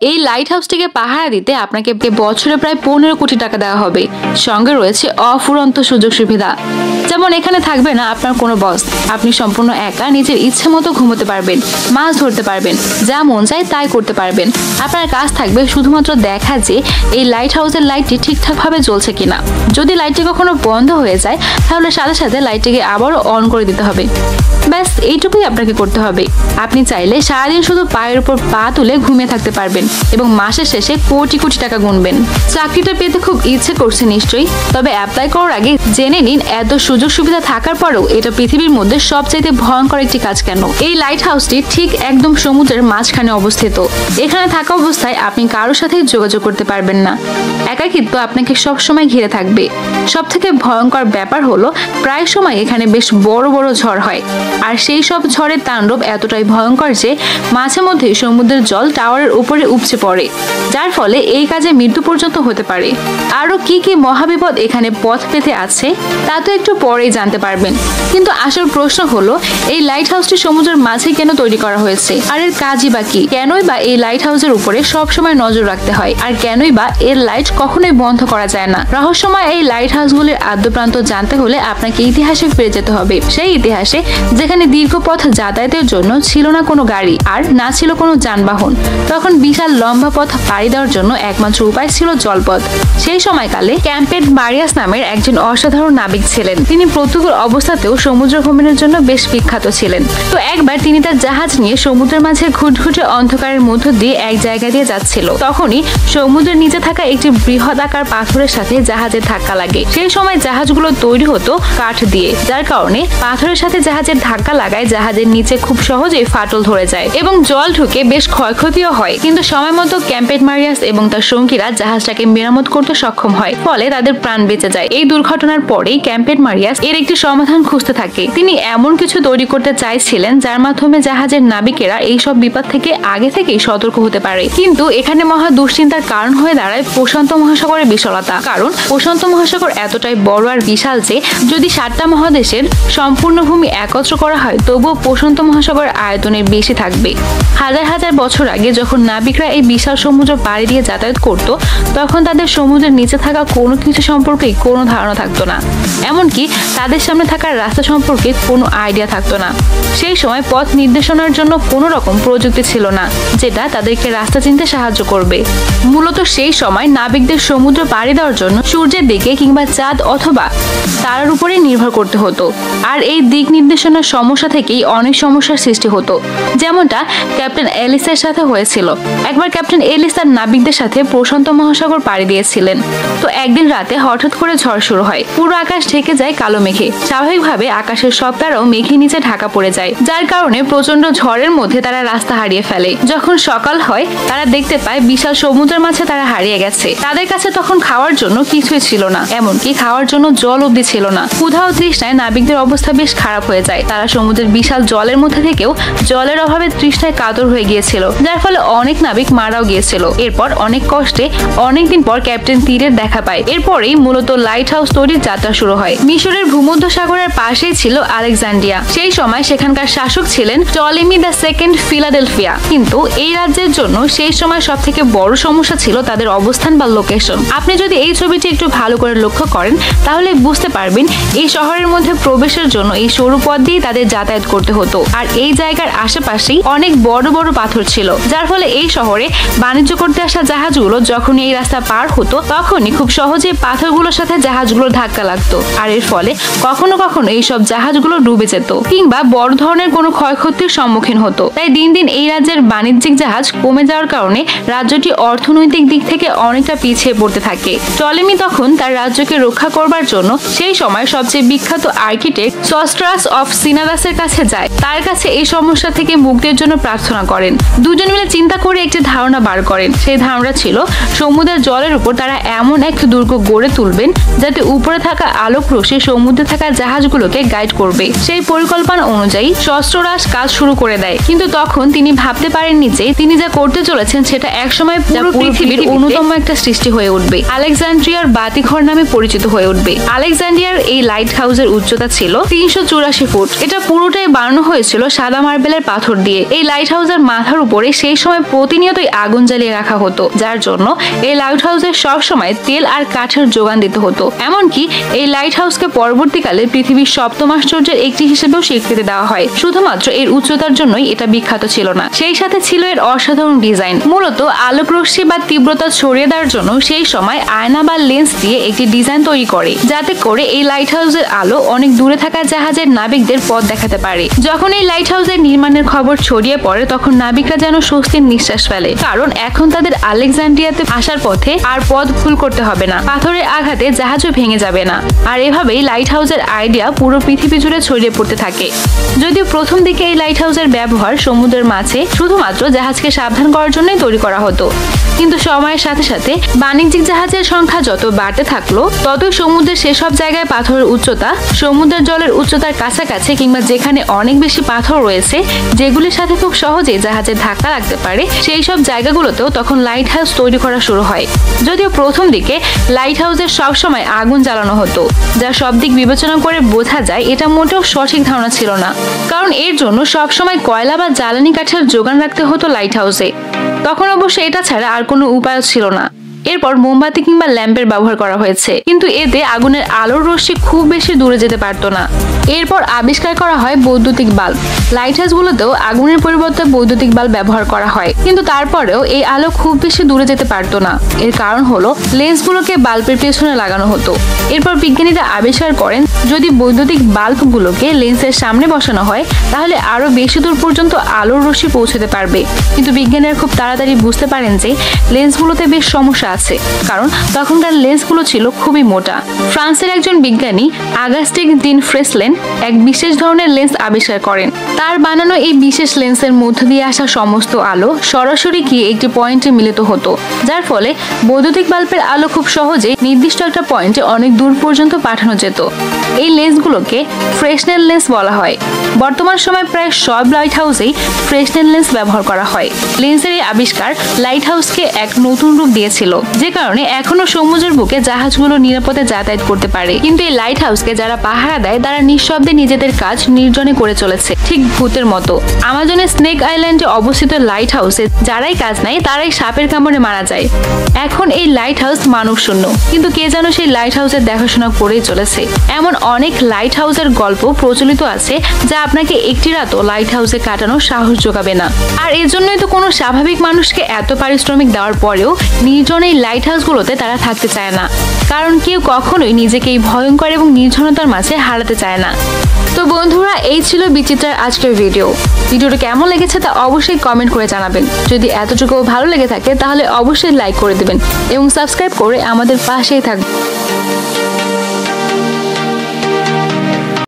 এই লাইট হাউসটিকে পাহারা দিতে আপনাকে বছরে প্রায় 15 কোটি টাকা দেওয়া হবে। সঙ্গে রয়েছে অফুরন্ত সুযোগ সুবিধা, যেমন এখানে থাকবে না আপনার কোনো বস। আপনি সম্পূর্ণ একা নিজের ইচ্ছে মতো ঘুমোতে পারবেন, মাছ ধরতে পারবেন, যা মন চায় তাই করতে পারবেন। আপনার কাজ থাকবে শুধুমাত্র দেখা যে এই লাইট হাউসের লাইটটি ঠিকঠাকভাবে জ্বলছে কিনা। যদি লাইটটি কখনো বন্ধ হয়ে যায় তাহলে সাথে সাথে লাইটটিকে আবারও অন করে দিতে হবে। ব্যাস এইটুকুই আপনাকে করতে হবে। আপনি চাইলে সারাদিন শুধু পায়ের উপর পা তুলে ঘুমিয়ে থাকতে পারবেন এবং মাসের শেষে কোটি কোটি টাকা গুনবেন। চাকরিটা পেতে খুব ইচ্ছে করছে নিশ্চয়ই, তবে অ্যাপ্লাই করার আগে জেনে নিন এত সুযোগ সুবিধা থাকার পরেও এটা পৃথিবীর মধ্যে সবচাইতে ভয়ঙ্কর একটি কাজ কেন। এই লাইট হাউসটি ঠিক একদম সমুদ্রের মাঝখানে অবস্থিত। এখানে থাকা অবস্থায় আপনি কারোর সাথে যোগাযোগ করতে পারবেন না। একাকিত্ব আপনাকে সবসময় ঘিরে থাকবে। সব থেকে ভয়ঙ্কর ব্যাপার হলো প্রায় সময় এখানে বেশ বড় বড় ঝড় হয়, আর সেই সব ঝড়ের তাণ্ডব এতটাই ভয়ঙ্কর যে মাঝে মধ্যে সমুদ্রের জল টাওয়ারের উপরে উপচে পড়ে, যার ফলে এই কাজে মৃত্যু পর্যন্ত হতে পারে। আরো কি কি মহাবিপদ এখানে পথ পেতে আছে তা তো একটু পরেই জানতে পারবেন। কিন্তু আসল প্রশ্ন হলো এই লাইট হাউসটি সমুদ্রের মাঝে কেন তৈরি করা হয়েছে, আর এর কাজই বা কি? কেনই বা এই লাইট হাউসের উপরে সবসময় নজর রাখতে হয়, আর কেনই বা এর লাইট কখনোই বন্ধ করা যায় না? রহস্যময় এই লাইট হাউসগুলির আদ্যপ্রান্ত জানতে হলে আপনাকে ইতিহাসে ফিরে যেতে হবে। সেই ইতিহাসে যেখানে দীর্ঘ পথ যাতায়াতের জন্য ছিল না কোনো গাড়ি আর না ছিল কোনো যানবাহন। তখন বিশাল লম্বা পথ পাড়ি দেওয়ার জন্য একমাত্র উপায় ছিল জলপথ। সেই সময়কালে ক্যাম্পেট মারিয়াস নামের একজন অসাধারণ নাবিক ছিলেন। তিনি প্রতিকূল অবস্থাতেও সমুদ্র ভ্রমণের জন্য বেশ বিখ্যাত ছিলেন। তো একবার তিনি তার জাহাজ নিয়ে সমুদ্রের মাঝে ঘুটঘুটে অন্ধকারের মধ্য দিয়ে এক জায়গা দিয়ে যাচ্ছিল। তখনই সমুদ্রের নিচে থাকা একটি বৃহদাকার পাথরের সাথে জাহাজের ধাক্কা লাগে। সেই সময় জাহাজগুলো তৈরি হতো কাঠ দিয়ে, যার কারণে পাথরের সাথে জাহাজের ধাক্কা লাগায় জাহাজের নিচে খুব সহজেই ফাটল ধরে যায় এবং জল ঢুকে বেশ ক্ষয়ক্ষতিও হয়। কিন্তু সময় মতো ক্যাম্পেট মারিয়াস এবং তার সঙ্গীরা জাহাজটাকে মেরামত করতে সক্ষম হয়, ফলে তাদের প্রাণ বেঁচে যায়। এই দুর্ঘটনার পরেই ক্যাম্পেট মারিয়াস এর একটি সমাধান খুঁজতে থাকে। তিনি এমন কিছু তৈরি করতে চাইছিলেন যার মাধ্যমে জাহাজের নাবিকেরা এই সব বিপদ থেকে আগে থেকেই সতর্ক হতে পারে। কিন্তু এখানে মহা দুশ্চিন্তার কারণ হয়ে দাঁড়ায় প্রশান্ত মহাসাগরের বিশালতা। কারণ প্রশান্ত মহাসাগর এতটাই বড় আর বিশাল যে যদি 7টা মহাদেশের সম্পূর্ণ ভূমি একত্র করা হয় তবুও প্রশান্ত মহাসাগরের আয়তনের বেশি থাকবে। হাজার হাজার বছর আগে যখন নাবিকরা এই বিশাল সমুদ্র পাড়ি দিয়ে যাতায়াত করত তখন তাদের সমুদ্রের নিচে থাকা কোনো কিছু সম্পর্কে কোনো ধারণা থাকতো না, এমনকি তাদের সামনে থাকা রাস্তা সম্পর্কে কোনো আইডিয়া থাকতো না। সেই সময় পথ নির্দেশনার জন্য কোনো রকম প্রযুক্তি ছিল না যেটা তাদেরকে রাস্তা চিনতে সাহায্য করবে। মূলত সেই সময় নাবিকদের সমুদ্র পাড়ি দেওয়ার জন্য সূর্যের দিকে কিংবা চাঁদ অথবা তারার উপরে নির্ভর করতে হতো। আর এই দিক নির্দেশনার সমস্যা থেকেই অনেক সমস্যার সৃষ্টি হতো, যেমনটা ক্যাপ্টেন এলিসের সাথে হয়েছিল। একবার ক্যাপ্টেন এলিস তার নাবিকদের সাথে প্রশান্ত মহাসাগর পাড়ি দিয়েছিলেন। তো একদিন রাতে হঠাৎ করে ঝড় শুরু হয়, পুরো আকাশ ঢেকে যায় কালো মেঘে। স্বাভাবিকভাবে আকাশের সব তারাও মেঘের নিচে ঢাকা পড়ে যায়, যার কারণে প্রচন্ড ঝড়ের মধ্যে তারা রাস্তা হারিয়ে ফেলে। যখন সকাল হয় তারা দেখতে পায় বিশাল সমুদ্রের মাঝে তারা হারিয়ে গেছে। তাদের কাছে তখন খাওয়ার জন্য কিছুই ছিল না, এমনকি খাওয়ার জন্য জল অবধি ছিল না। ক্ষুধা ও তৃষ্ণায় নাবিকদের অবস্থা বেশ খারাপ হয়ে যায়। তারা সমুদ্রের বিশাল জলের মধ্যে থেকেও জলের অভাবে তৃষ্ণায় কাতর হয়ে গিয়েছিল, যার ফলে অনেক নাবিক মারাও গিয়েছিল। এরপর অনেক কষ্টে অনেকদিন পর ক্যাপ্টেন তীরের দেখা পায়। এরপরেই মূলত লাইট হাউস তৈরির যাত্রা শুরু হয়। মিশরের ভূমধ্য সাগরের পাশেই ছিল আলেকজান্ড্রিয়া। সেই সময় সেখানকার শাসক ছিলেন টলেমি দ্য সেকেন্ড ফিলাডেলফিয়া। কিন্তু এই রাজ্যের জন্য সেই সময় সব থেকে বড় সমস্যা ছিল তাদের অবস্থান বা লোকেশন। আপনি যদি এই ছবিটি একটু ভালো করে লক্ষ্য করেন তাহলে বুঝতে পারবেন এই শহরের মধ্যে প্রবেশের জন্য এই সরু পথ দিয়ে তাদের যাতায়াত করতে হতো। আর এই জায়গার আশেপাশেই অনেক বড় বড় পাথর ছিল, যার ফলে এই শহরে বাণিজ্য করতে আসা জাহাজগুলো যখন এই রাস্তা পার হতো তখনই খুব সহজে পাথরগুলোর সাথে জাহাজগুলো ধাক্কা লাগতো। আর এর ফলে কখনো কখনো এই সব জাহাজগুলো ডুবে যেত কিংবা বড় ধরনের কোনো ক্ষয়ক্ষতির সম্মুখীন হতো। তাই দিন দিন এই রাজ্যের বাণিজ্যিক জাহাজ কমে যাওয়ার কারণে রাজ্যটি অর্থনৈতিক দিক থেকে অনেকটা পিছিয়ে পড়তে থাকে। টলেমি তখন তার রাজ্যকে রক্ষা করবার জন্য সেই সময় সবচেয়ে বিখ্যাত আর্কিটেক্ট সস্ট্রাস অফ সিনাদাসের কাছে যায়। তার কাছে এই সমস্যা থেকে মুক্তির জন্য প্রার্থনা করেন। দুজন মিলে চিন্তা করে একটি ধারণা বার করেন। সেই ধারণা ছিল সমুদ্রের জলের উপর তারা এমন এক দুর্গ গড়ে তুলবেন যাতে উপরে থাকা আলোক রশ্মি সমুদ্রে থাকা জাহাজগুলোকে গাইড করবে। সেই পরিকল্পনা অনুযায়ী সস্ট্রাস কাজ শুরু করে দেয়। কিন্তু তখন তিনি ভাবতে পারেননি যে তিনি যা করতে চলেছেন সেটা একসময় পুরো পৃথিবীর অন্যতম একটা সৃষ্টি হয়ে উঠবে, আলেকজান্ড্রিয়ার বাতিঘর নামে পরিচিত হয়ে উঠবে। আলেকজান্ড্রিয়ার এই লাইট হাউসের উচ্চতা ছিল 384 ফুট। এটা পুরোটাই বানানো হয়েছিল সাদা মার্বেলের পাথর দিয়ে। এই লাইট হাউসের মাথার উপরে সেই সময় প্রতিনিয়ত প্রতিনিয়তই আগুন জ্বালিয়ে রাখা হতো, যার জন্য এই লাইট হাউসে সবসময় তেল আর কাঠের যোগান দিতে হতো। এমনকি এই লাইট হাউসকে পরবর্তীকালে পৃথিবীর সপ্তম আশ্চর্যের একটি হিসেবেও স্বীকৃতি দেওয়া হয়। শুধুমাত্র এর উচ্চতার জন্যই এটা বিখ্যাত ছিল না, সেই সাথে ছিল এর অসাধারণ ডিজাইন। মূলত আলোক রশ্মি বা তীব্রতা ছড়িয়ে দেওয়ার জন্য সেই সময় আয়না বা লেন্স দিয়ে একটি ডিজাইন তৈরি করে, যাতে করে এই লাইট হাউসের আলো অনেক দূরে থাকা জাহাজের নাবিকদের পথ দেখাতে পারে। যখন এই লাইট হাউসের নির্মাণের খবর ছড়িয়ে পড়ে তখন নাবিকরা যেন স্বস্তির নিঃশ্বাস ফেলে, কারণ এখন তাদের আলেকজান্ড্রিয়াতে আসার পথে আর পথ ভুল করতে হবে না, পাথরের আঘাতে জাহাজও ভেঙে যাবে না। আর এভাবেই লাইট হাউসের আইডিয়া পুরো পৃথিবী জুড়ে ছড়িয়ে পড়তে থাকে। যদিও প্রথম দিকে এই লাইট হাউসের ব্যবহার সমুদ্রের মাঝে শুধুমাত্র জাহাজকে সাবধান করার জন্যই তৈরি করা হতো, কিন্তু সময়ের সাথে সাথে বাণিজ্যিক জাহাজের সংখ্যা যত বাড়তে থাকলো ততই সমুদ্রের সেসব জায়গায় পাথরের উচ্চতা সমুদ্রের জলের উচ্চতার কাছাকাছি কিংবা যেখানে অনেক বেশি পাথর রয়েছে যেগুলির সাথে খুব সহজে জাহাজের ধাক্কা লাগতে পারে, সেই সব জায়গাগুলোতেও তখন লাইট হাউস তৈরি করা শুরু হয়। যদিও প্রথম দিকে লাইট হাউসের সবসময় আগুন জ্বালানো হতো, যা সব দিক বিবেচনা করে বোঝা যায় এটা মোটেও সঠিক ধারণা ছিল না, কারণ এর জন্য সবসময় কয়লা বা জ্বালানি কাঠের যোগান রাখতে হতো লাইট হাউসে। তখন অবশ্য এটা ছাড়া আর কোনো উপায় ছিল না। এরপর মোমবাতি কিংবা ল্যাম্পের ব্যবহার করা হয়েছে, কিন্তু এতে আগুনের আলোর রশ্মি খুব বেশি দূরে যেতে পারতো না। এরপর আবিষ্কার করা হয় বৈদ্যুতিক বাল্ব। লাইট হাউসগুলোতেও আগুনের পরিবর্তে বৈদ্যুতিক বাল্ব ব্যবহার করা হয়, কিন্তু তারপরেও এই আলো খুব বেশি দূরে যেতে পারতো না। এর কারণ হলো লেন্সগুলোকে বাল্বের পেছনে লাগানো হতো। এরপর বিজ্ঞানীরা আবিষ্কার করেন যদি বৈদ্যুতিক বাল্বগুলোকে লেন্সের সামনে বসানো হয় তাহলে আরো বেশি দূর পর্যন্ত আলোর রশ্মি পৌঁছতে পারবে। কিন্তু বিজ্ঞানীরা খুব তাড়াতাড়ি বুঝতে পারেন যে লেন্সগুলোতে বেশ সমস্যা আছে, কারণ তখনকার লেন্সগুলো ছিল খুবই মোটা। ফ্রান্সের একজন বিজ্ঞানী আগাস্টিক ডিন ফ্রেসলেন এক বিশেষ ধরনের লেন্স আবিষ্কার করেন। তার বানানো এই বিশেষ লেন্সের মধ্য দিয়ে আসা সমস্ত আলো সরাসরি গিয়ে একটি পয়েন্টে মিলিত হতো, যার ফলে বৈদ্যুতিক বাল্বের আলো খুব সহজেই নির্দিষ্ট একটা পয়েন্টে অনেক দূর পর্যন্ত পাঠানো যেত। এই লেন্সগুলোকে ফ্রেসনেল লেন্স বলা হয়। বর্তমান সময়ে প্রায় সব লাইট হাউসেই ফ্রেসনেল লেন্স ব্যবহার করা হয়। লেন্সের এই আবিষ্কার লাইট হাউসকে এক নতুন রূপ দিয়েছিল, যে কারণে এখনো সমুদ্রের বুকে জাহাজগুলো নিরাপদে যাতায়াত করতে পারে। কিন্তু এই লাইট হাউসকে যারা পাহারা দেয় তারা নিঃশব্দে নিজেদের কাজ নির্জনে করে চলেছে, ঠিক ভূতের মতো। আমাজনের স্নেক আইল্যান্ডে অবস্থিত লাইট হাউসে যারাই কাজ নেয় তারাই সাপের কামড়ে মারা যায়। এখন এই লাইট হাউস মানব শূন্য, কিন্তু কে যেন সেই লাইট হাউসের দেখাশোনা করেই চলেছে। এমন অনেক লাইট হাউসের গল্প প্রচলিত আছে যা আপনাকে একটি রাতও লাইট হাউসে কাটানোর সাহস যোগাবে না। আর এর জন্যই তো কোনো স্বাভাবিক মানুষকে এত পারিশ্রমিক দেওয়ার পরেও নির্জন এই লাইট হাউসগুলোতে তারা থাকতে চায় না, কারণ কেউ কখনোই নিজেকে এই ভয়ঙ্কর এবং নির্জনতার মাঝে হারাতে চায় না। তো বন্ধুরা, এই ছিল বিচিত্রার আজকের ভিডিওটা কেমন লেগেছে তা অবশ্যই কমেন্ট করে জানাবেন। যদি এতটুকু ভালো লেগে থাকে তাহলে অবশ্যই লাইক করে দেবেন এবং সাবস্ক্রাইব করে আমাদের পাশেই থাকবেন।